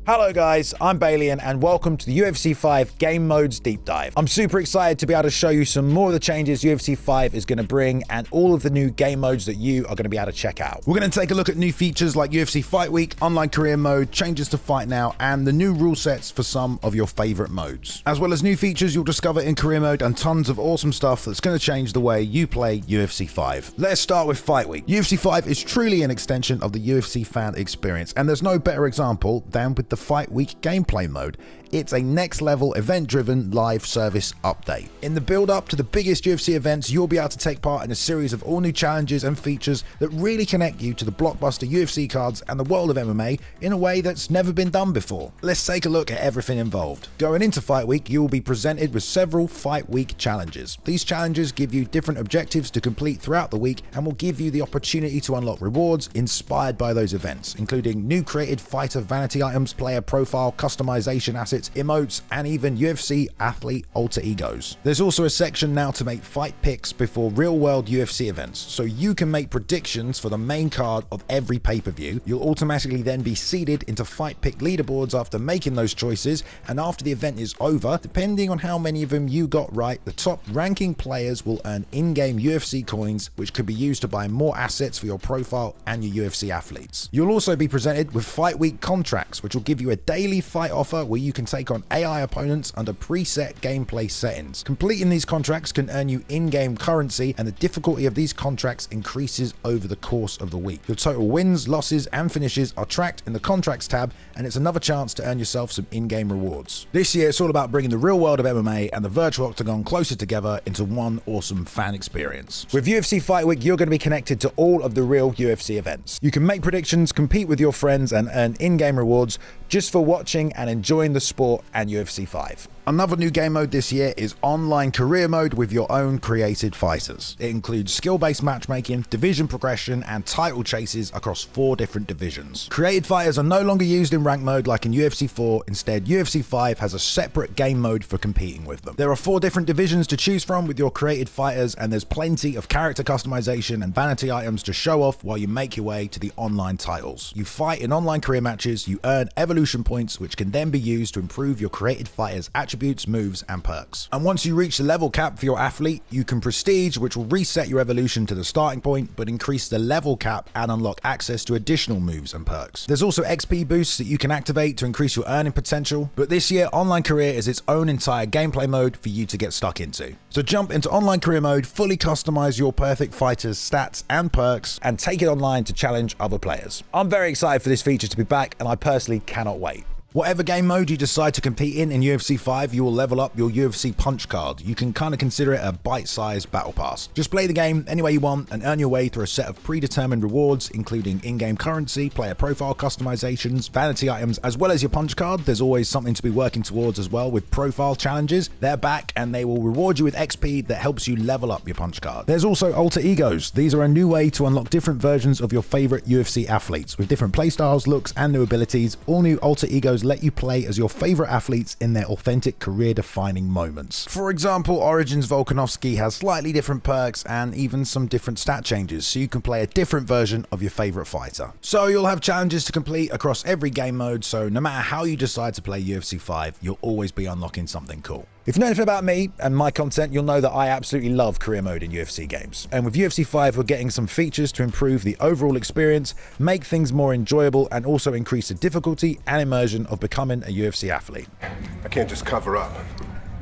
Hello guys, I'm Balian and welcome to the UFC 5 Game Modes Deep Dive. I'm super excited to be able to show you some more of the changes UFC 5 is going to bring and all of the new game modes that you are going to be able to check out. We're going to take a look at new features like UFC Fight Week, Online Career Mode, changes to Fight Now, and the new rule sets for some of your favorite modes. As well as new features you'll discover in Career Mode and tons of awesome stuff that's going to change the way you play UFC 5. Let's start with Fight Week. UFC 5 is truly an extension of the UFC fan experience, and there's no better example than with the Fight Week gameplay mode. It's a next level event driven live service update. In the build up to the biggest UFC events, you'll be able to take part in a series of all new challenges and features that really connect you to the blockbuster UFC cards and the world of MMA in a way that's never been done before. Let's take a look at everything involved. Going into Fight Week, you will be presented with several Fight Week challenges. These challenges give you different objectives to complete throughout the week and will give you the opportunity to unlock rewards inspired by those events, including new created fighter vanity items, player profile, customization assets, emotes, and even UFC athlete alter egos. There's also a section now to make fight picks before real-world UFC events, so you can make predictions for the main card of every pay-per-view. You'll automatically then be seeded into fight pick leaderboards after making those choices, and after the event is over, depending on how many of them you got right, the top ranking players will earn in-game UFC coins, which could be used to buy more assets for your profile and your UFC athletes. You'll also be presented with Fight Week contracts, which will give you a daily fight offer where you can take on AI opponents under preset gameplay settings. Completing these contracts can earn you in-game currency, and the difficulty of these contracts increases over the course of the week. Your total wins, losses, and finishes are tracked in the contracts tab, and it's another chance to earn yourself some in-game rewards. This year it's all about bringing the real world of MMA and the virtual octagon closer together into one awesome fan experience. With UFC Fight Week, you're going to be connected to all of the real UFC events. You can make predictions, compete with your friends, and earn in-game rewards just for watching and enjoying the sport and UFC 5. Another new game mode this year is Online Career Mode with your own created fighters. It includes skill-based matchmaking, division progression, and title chases across 4 different divisions. Created fighters are no longer used in rank mode like in UFC 4. Instead, UFC 5 has a separate game mode for competing with them. There are 4 different divisions to choose from with your created fighters, and there's plenty of character customization and vanity items to show off while you make your way to the online titles. You fight in online career matches, you earn evolution points, which can then be used to improve your created fighters' attributes, moves, and perks. And once you reach the level cap for your athlete, you can prestige, which will reset your evolution to the starting point, but increase the level cap and unlock access to additional moves and perks. There's also XP boosts that you can activate to increase your earning potential, but this year, Online Career is its own entire gameplay mode for you to get stuck into. So jump into Online Career Mode, fully customize your perfect fighter's stats and perks, and take it online to challenge other players. I'm very excited for this feature to be back, and I personally cannot wait. Whatever game mode you decide to compete in UFC 5, you will level up your UFC punch card. You can kind of consider it a bite-sized battle pass. Just play the game any way you want and earn your way through a set of predetermined rewards, including in-game currency, player profile customizations, vanity items, as well as your punch card. There's always something to be working towards as well with profile challenges. They're back and they will reward you with XP that helps you level up your punch card. There's also alter egos. These are a new way to unlock different versions of your favorite UFC athletes with different playstyles, looks, and new abilities. All new alter egos let you play as your favorite athletes in their authentic career-defining moments. For example, Origins Volkanovski has slightly different perks and even some different stat changes, so you can play a different version of your favorite fighter. So you'll have challenges to complete across every game mode, so no matter how you decide to play UFC 5, you'll always be unlocking something cool. If you know anything about me and my content, you'll know that I absolutely love career mode in UFC games. And with UFC 5, we're getting some features to improve the overall experience, make things more enjoyable, and also increase the difficulty and immersion of becoming a UFC athlete. I can't just cover up.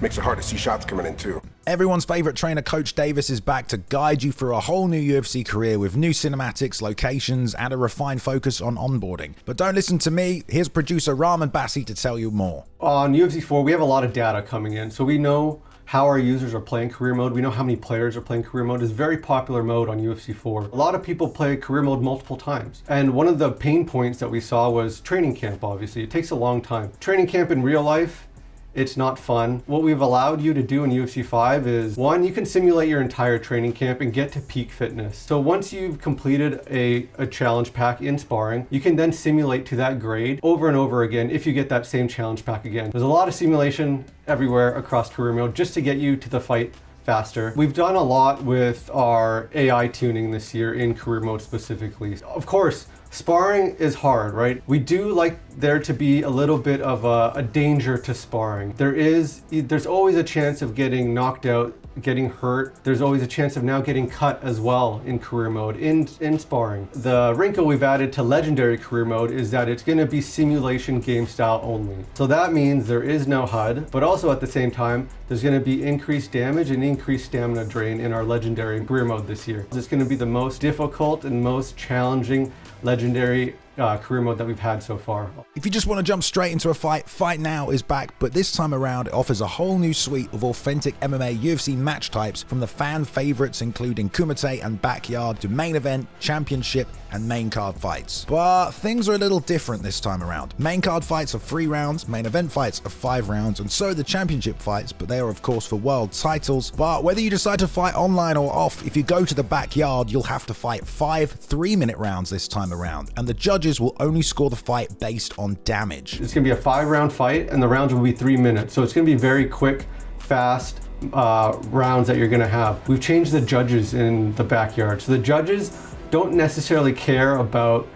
Makes it hard to see shots coming in too. Everyone's favorite trainer, Coach Davis, is back to guide you through a whole new UFC career with new cinematics, locations, and a refined focus on onboarding. But don't listen to me. Here's producer Rahman Bassi to tell you more. On UFC 4, we have a lot of data coming in, so we know how our users are playing career mode. We know how many players are playing career mode. It's a very popular mode on UFC 4. A lot of people play career mode multiple times. And one of the pain points that we saw was training camp, obviously. It takes a long time. Training camp in real life, it's not fun. What we've allowed you to do in UFC 5 is, one, you can simulate your entire training camp and get to peak fitness. So once you've completed a challenge pack in sparring, you can then simulate to that grade over and over again if you get that same challenge pack again. There's a lot of simulation everywhere across career mode just to get you to the fight faster. We've done a lot with our AI tuning this year in career mode specifically. Of course, Sparring is hard, right? We do like there to be a little bit of a danger to sparring. There's always a chance of getting knocked out, getting hurt. There's always a chance of now getting cut as well in career mode, in sparring. The wrinkle we've added to legendary career mode is that it's going to be simulation game style only. So that means there is no HUD, but also at the same time, there's going to be increased damage and increased stamina drain in our legendary career mode this year. It's going to be the most difficult and most challenging legendary career mode that we've had so far. If you just want to jump straight into a fight, Fight Now is back, but this time around it offers a whole new suite of authentic MMA UFC match types, from the fan favorites including Kumite and Backyard to main event, championship and main card fights. But things are a little different this time around. Main card fights are 3 rounds, main event fights are 5 rounds, and so are the championship fights, but they are of course for world titles. But whether you decide to fight online or off, if you go to the Backyard, you'll have to fight 5 3-minute rounds this time around, and the judges will only score the fight based on damage. It's going to be a 5-round fight, and the rounds will be 3 minutes, so it's going to be very quick, fast rounds that you're going to have. We've changed the judges in the Backyard, so the judges don't necessarily care about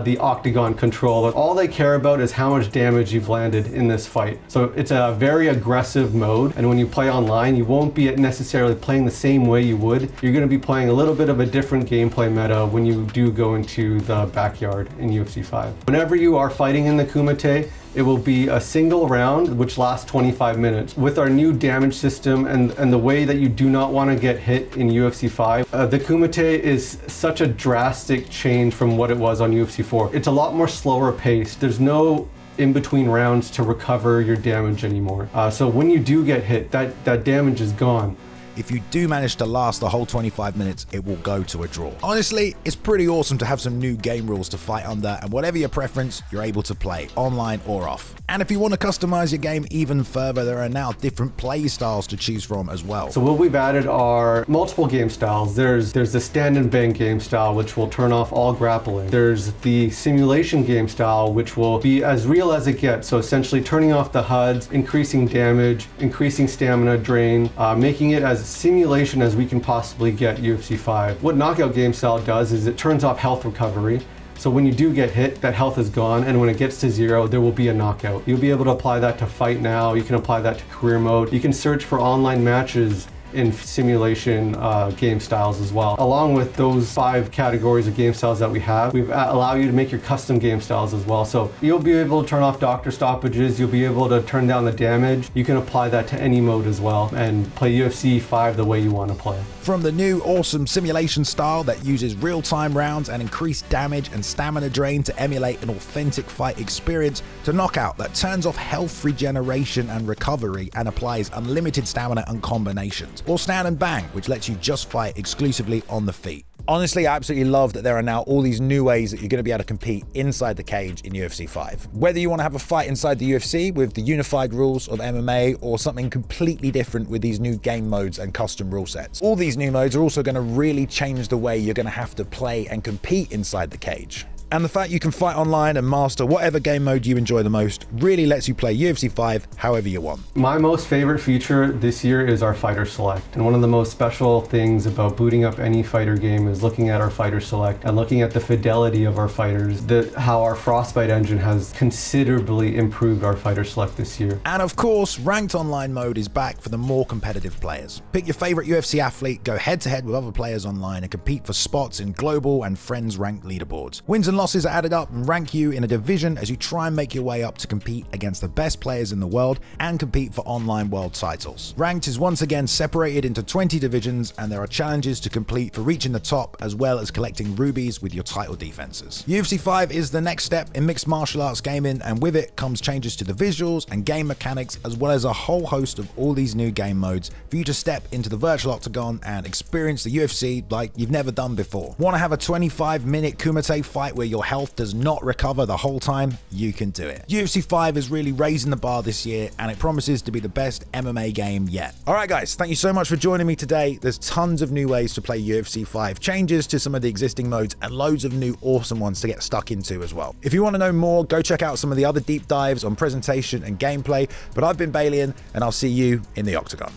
the octagon control. All they care about is how much damage you've landed in this fight. So it's a very aggressive mode, and when you play online, you won't be necessarily playing the same way you would. You're going to be playing a little bit of a different gameplay meta when you do go into the Backyard in UFC 5. Whenever you are fighting in the Kumite, it will be a single round which lasts 25 minutes. With our new damage system and the way that you do not want to get hit in UFC 5, the Kumite is such a drastic change from what it was on UFC 4. It's a lot more slower paced. There's no in between rounds to recover your damage anymore. So when you do get hit, that damage is gone. If you do manage to last the whole 25 minutes, it will go to a draw. Honestly, it's pretty awesome to have some new game rules to fight under, and whatever your preference, you're able to play, online or off. And if you want to customize your game even further, there are now different play styles to choose from as well. So what we've added are multiple game styles. There's the stand and bang game style, which will turn off all grappling. There's the simulation game style, which will be as real as it gets. So essentially turning off the HUDs, increasing damage, increasing stamina drain, making it as simulation as we can possibly get UFC 5. What knockout game style does is it turns off health recovery. So when you do get hit, that health is gone, and when it gets to 0, there will be a knockout. You'll be able to apply that to Fight Now, you can apply that to career mode, you can search for online matches in simulation game styles as well. Along with those 5 categories of game styles that we have, we've allow you to make your custom game styles as well. So you'll be able to turn off doctor stoppages, you'll be able to turn down the damage. You can apply that to any mode as well and play UFC 5 the way you want to play. From the new awesome simulation style that uses real-time rounds and increased damage and stamina drain to emulate an authentic fight experience, to knockout that turns off health regeneration and recovery and applies unlimited stamina and combinations, or stand and bang, which lets you just fight exclusively on the feet. Honestly, I absolutely love that there are now all these new ways that you're going to be able to compete inside the cage in UFC 5. Whether you want to have a fight inside the UFC with the unified rules of MMA, or something completely different with these new game modes and custom rule sets. All these new modes are also going to really change the way you're going to have to play and compete inside the cage. And the fact you can fight online and master whatever game mode you enjoy the most really lets you play UFC 5 however you want. My most favorite feature this year is our fighter select. And one of the most special things about booting up any fighter game is looking at our fighter select and looking at the fidelity of our fighters, how our Frostbite engine has considerably improved our fighter select this year. And of course, ranked online mode is back for the more competitive players. Pick your favorite UFC athlete, go head to head with other players online and compete for spots in global and friends ranked leaderboards. Wins and losses are added up and rank you in a division as you try and make your way up to compete against the best players in the world and compete for online world titles. Ranked is once again separated into 20 divisions, and there are challenges to complete for reaching the top, as well as collecting rubies with your title defenses. UFC 5 is the next step in mixed martial arts gaming, and with it comes changes to the visuals and game mechanics, as well as a whole host of all these new game modes for you to step into the virtual octagon and experience the UFC like you've never done before. Want to have a 25-minute Kumite fight where your health does not recover the whole time? You can do it. UFC 5 is really raising the bar this year, and it promises to be the best MMA game yet. Alright guys, thank you so much for joining me today. There's tons of new ways to play UFC 5, changes to some of the existing modes, and loads of new awesome ones to get stuck into as well. If you want to know more, go check out some of the other deep dives on presentation and gameplay, but I've been Balian, and I'll see you in the octagon.